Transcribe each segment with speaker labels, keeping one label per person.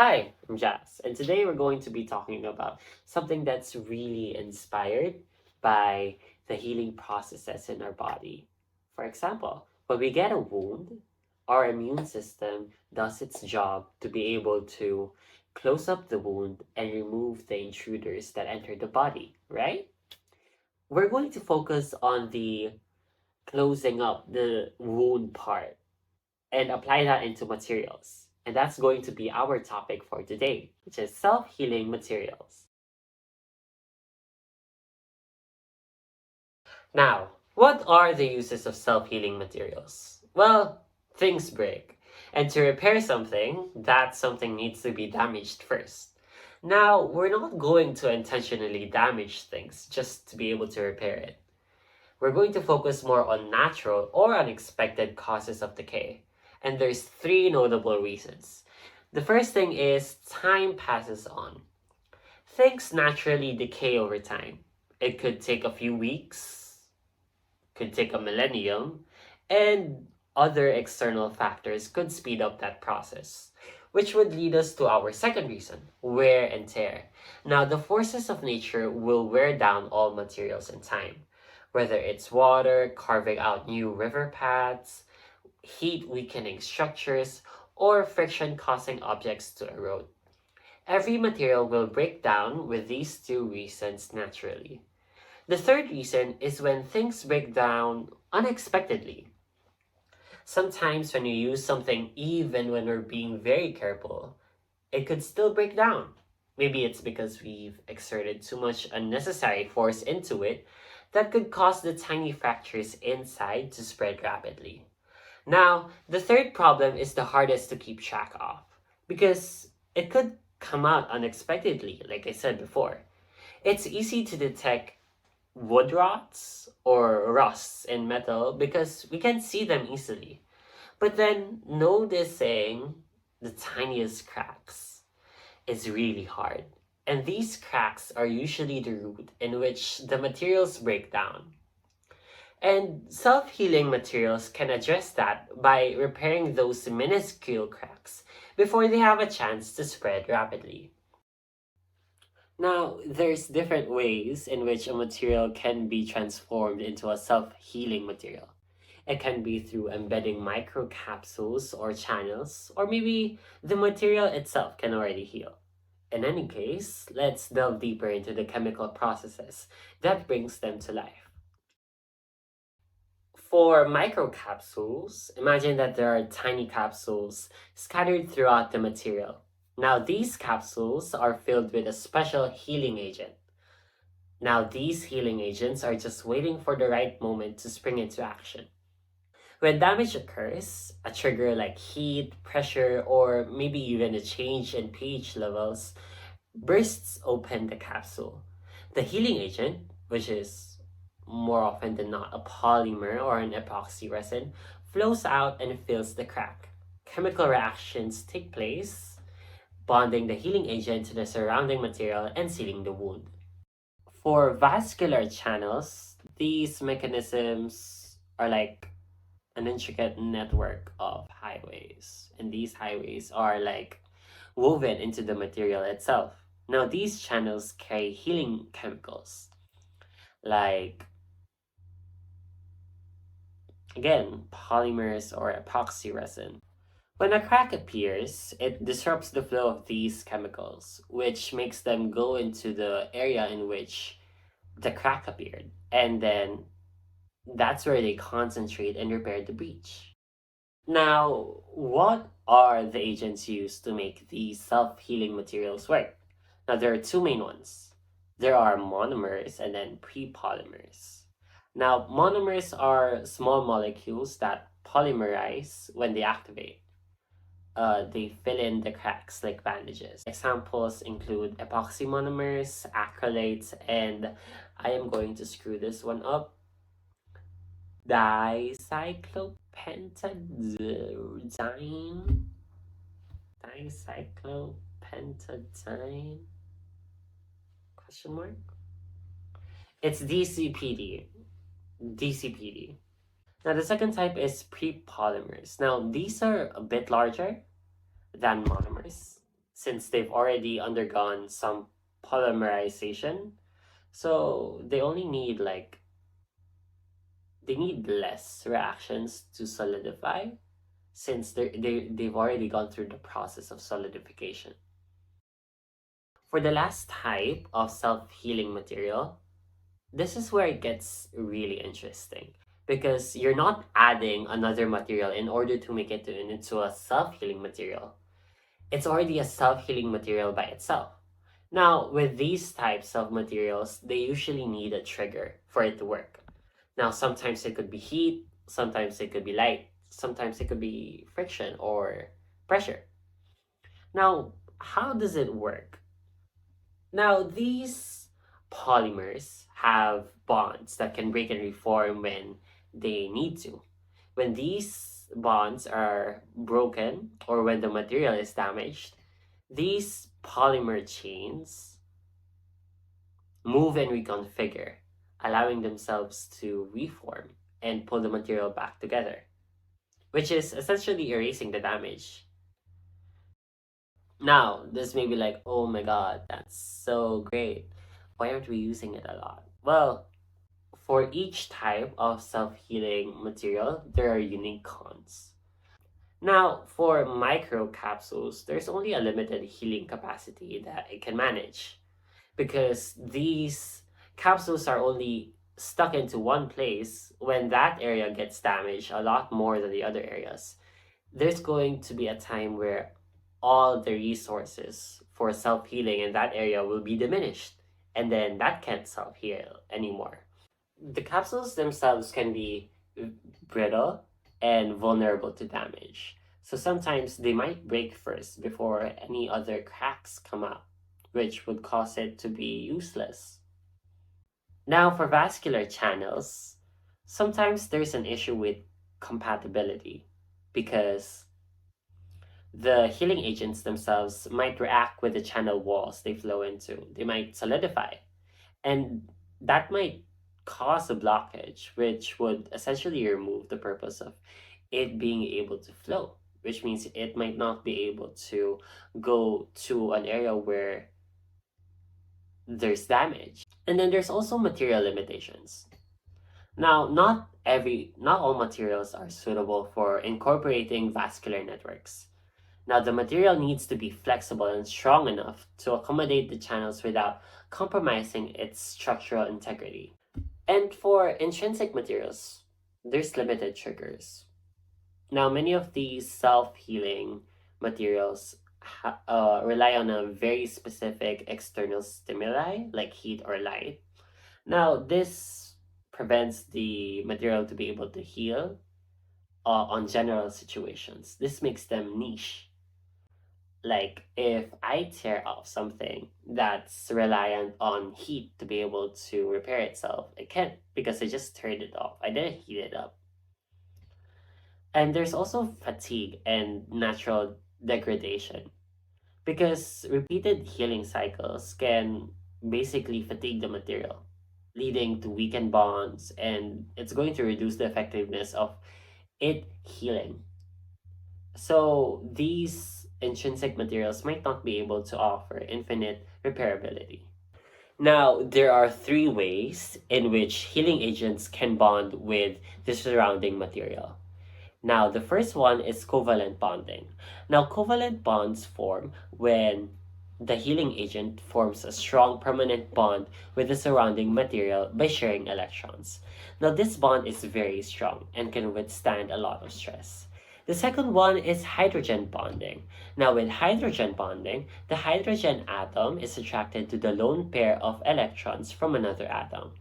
Speaker 1: Hi, I'm Jazz, and today we're going to be talking about something that's really inspired by the healing processes in our body. For example, when we get a wound, our immune system does its job to be able to close up the wound and remove the intruders that enter the body, right? We're going to focus on the closing up the wound part and apply that into materials. And that's going to be our topic for today, which is self healing materials. Now, what are the uses of self healing materials? Well, things break. And to repair something, that something needs to be damaged first. Now, we're not going to intentionally damage things just to be able to repair it. We're going to focus more on natural or unexpected causes of decay. And there's three notable reasons. The first thing is time passes on. Things naturally decay over time. It could take a few weeks, could take a millennium, and other external factors could speed up that process. Which would lead us to our second reason, wear and tear. Now, the forces of nature will wear down all materials in time, whether it's water carving out new river paths, heat weakening structures, or friction causing objects to erode. Every material will break down with these two reasons naturally. The third reason is when things break down unexpectedly. Sometimes, when you use something, even when we're being very careful, it could still break down. Maybe it's because we've exerted too much unnecessary force into it that could cause the tiny fractures inside to spread rapidly. Now, the third problem is the hardest to keep track of because it could come out unexpectedly, like I said before. It's easy to detect wood rots or rusts in metal because we can see them easily. But then noticing the tiniest cracks is really hard. And these cracks are usually the root in which the materials break down. And self healing materials can address that by repairing those minuscule cracks before they have a chance to spread rapidly. Now, there's different ways in which a material can be transformed into a self healing material. It can be through embedding microcapsules or channels, or maybe the material itself can already heal. In any case, let's delve deeper into the chemical processes that brings them to life. For microcapsules, imagine that there are tiny capsules scattered throughout the material. Now, these capsules are filled with a special healing agent. Now, these healing agents are just waiting for the right moment to spring into action. When damage occurs, a trigger like heat, pressure, or maybe even a change in pH levels bursts open the capsule. The healing agent, which is more often than not a polymer or an epoxy resin, flows out and fills the crack. Chemical reactions take place, bonding the healing agent to the surrounding material and sealing the wound. For vascular channels, these mechanisms are like an intricate network of highways, and these highways are like woven into the material itself. Now, these channels carry healing chemicals like, again, polymers or epoxy resin. When a crack appears, it disrupts the flow of these chemicals, which makes them go into the area in which the crack appeared. And then that's where they concentrate and repair the breach. Now, what are the agents used to make these self healing materials work? Now, there are two main ones. There are monomers and then prepolymers. Now, monomers are small molecules that polymerize when they activate. They fill in the cracks like bandages. Examples include epoxy monomers, acrylates, and I am going to screw this one up, dicyclopentadiene. Dicyclopentadiene? Question mark? It's DCPD. DCPD. Now the second type is prepolymers. Now these are a bit larger than monomers. since they've already undergone some polymerization. So they only need like they need less reactions to solidify since they've already gone through the process of solidification. For the last type of self-healing material, this is where it gets really interesting because you're not adding another material in order to make it into a self-healing material. It's already a self-healing material by itself. Now, with these types of materials, they usually need a trigger for it to work. Now, sometimes it could be heat, sometimes it could be light, sometimes it could be friction or pressure. Now, how does it work? Now, these polymers have bonds that can break and reform when they need to. When these bonds are broken or when the material is damaged, these polymer chains move and reconfigure, allowing themselves to reform and pull the material back together, which is essentially erasing the damage. Now, this may be like, oh my god, that's so great. Why aren't we using it a lot? Well, for each type of self healing material, there are unique cons. Now, for microcapsules, there's only a limited healing capacity that it can manage because these capsules are only stuck into one place. When that area gets damaged a lot more than the other areas, there's going to be a time where all the resources for self healing in that area will be diminished, and then that can't self heal anymore. The capsules themselves can be brittle and vulnerable to damage. So sometimes they might break first before any other cracks come up, which would cause it to be useless. Now, for vascular channels, sometimes there's an issue with compatibility because the healing agents themselves might react with the channel walls they flow into. They might solidify, and that might cause a blockage, which would essentially remove the purpose of it being able to flow, which means it might not be able to go to an area where there's damage. And then there's also material limitations. Now, not all materials are suitable for incorporating vascular networks. Now, the material needs to be flexible and strong enough to accommodate the channels without compromising its structural integrity. And for intrinsic materials, there's limited triggers. Now, many of these self healing materials rely on a very specific external stimuli like heat or light. Now, this prevents the material to be able to heal on general situations. This makes them niche. Like if I tear off something that's reliant on heat to be able to repair itself, it can't because I just turned it off. I didn't heat it up. And there's also fatigue and natural degradation because repeated healing cycles can basically fatigue the material, leading to weakened bonds, and it's going to reduce the effectiveness of it healing. So these intrinsic materials might not be able to offer infinite repairability. Now, there are three ways in which healing agents can bond with the surrounding material. Now, the first one is covalent bonding. Now, covalent bonds form when the healing agent forms a strong permanent bond with the surrounding material by sharing electrons. Now, this bond is very strong and can withstand a lot of stress. The second one is hydrogen bonding. Now, with hydrogen bonding, the hydrogen atom is attracted to the lone pair of electrons from another atom,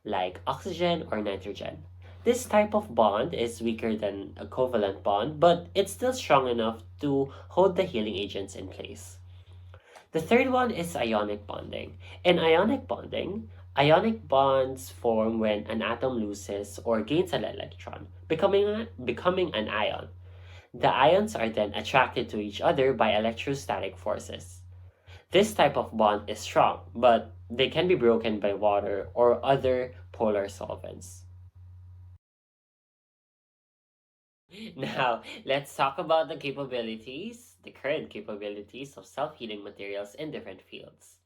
Speaker 1: like oxygen or nitrogen. This type of bond is weaker than a covalent bond, but it's still strong enough to hold the healing agents in place. The third one is ionic bonding. In ionic bonding, ionic bonds form when an atom loses or gains an electron, becoming an ion. The ions are then attracted to each other by electrostatic forces. This type of bond is strong, but they can be broken by water or other polar solvents. Now, let's talk about the capabilities the current capabilities of self-healing materials in different fields.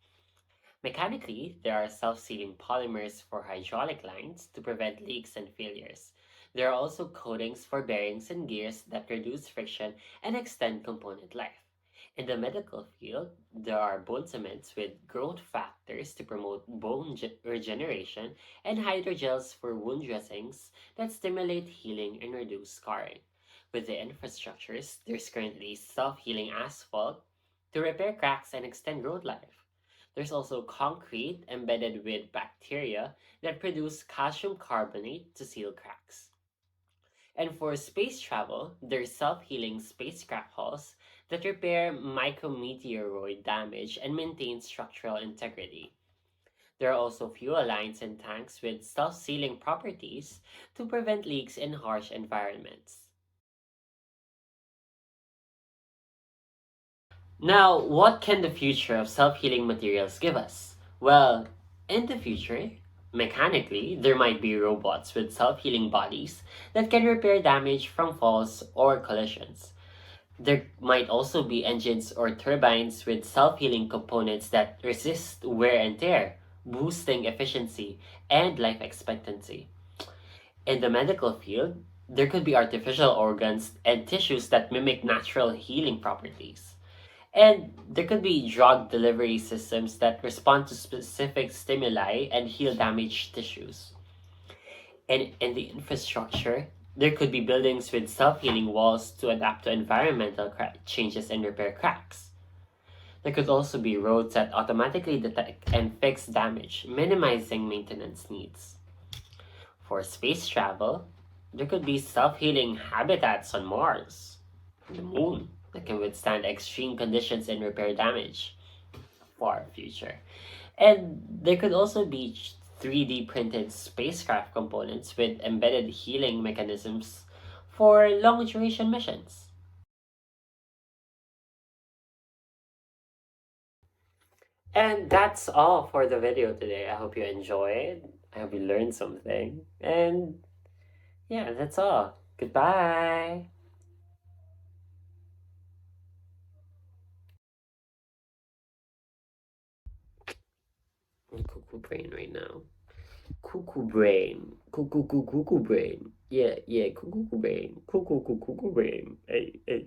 Speaker 1: Mechanically, there are self-sealing polymers for hydraulic lines to prevent leaks and failures. There are also coatings for bearings and gears that reduce friction and extend component life. In the medical field, there are bone cements with growth factors to promote regeneration and hydrogels for wound dressings that stimulate healing and reduce scarring. With the infrastructures, there's currently self-healing asphalt to repair cracks and extend road life. There's also concrete embedded with bacteria that produce calcium carbonate to seal cracks. And for space travel, there's self-healing spacecraft hulls that repair micrometeoroid damage and maintain structural integrity. There are also fuel lines and tanks with self-sealing properties to prevent leaks in harsh environments. Now, what can the future of self-healing materials give us? Well, in the future, mechanically, there might be robots with self-healing bodies that can repair damage from falls or collisions. There might also be engines or turbines with self-healing components that resist wear and tear, boosting efficiency and life expectancy. In the medical field, there could be artificial organs and tissues that mimic natural healing properties. And there could be drug delivery systems that respond to specific stimuli and heal damaged tissues. And in the infrastructure, there could be buildings with self healing walls to adapt to environmental changes and repair cracks. There could also be roads that automatically detect and fix damage, minimizing maintenance needs. For space travel, there could be self healing habitats on Mars, the moon, that can withstand extreme conditions and repair damage for our future. And there could also be 3D printed spacecraft components with embedded healing mechanisms for long duration missions. And that's all for the video today. I hope you enjoyed. I hope you learned something. And yeah, that's all. Goodbye. I'm cuckoo brain right now. Cuckoo brain. Cuckoo brain. Yeah, cuckoo brain. Cuckoo brain. Hey, hey.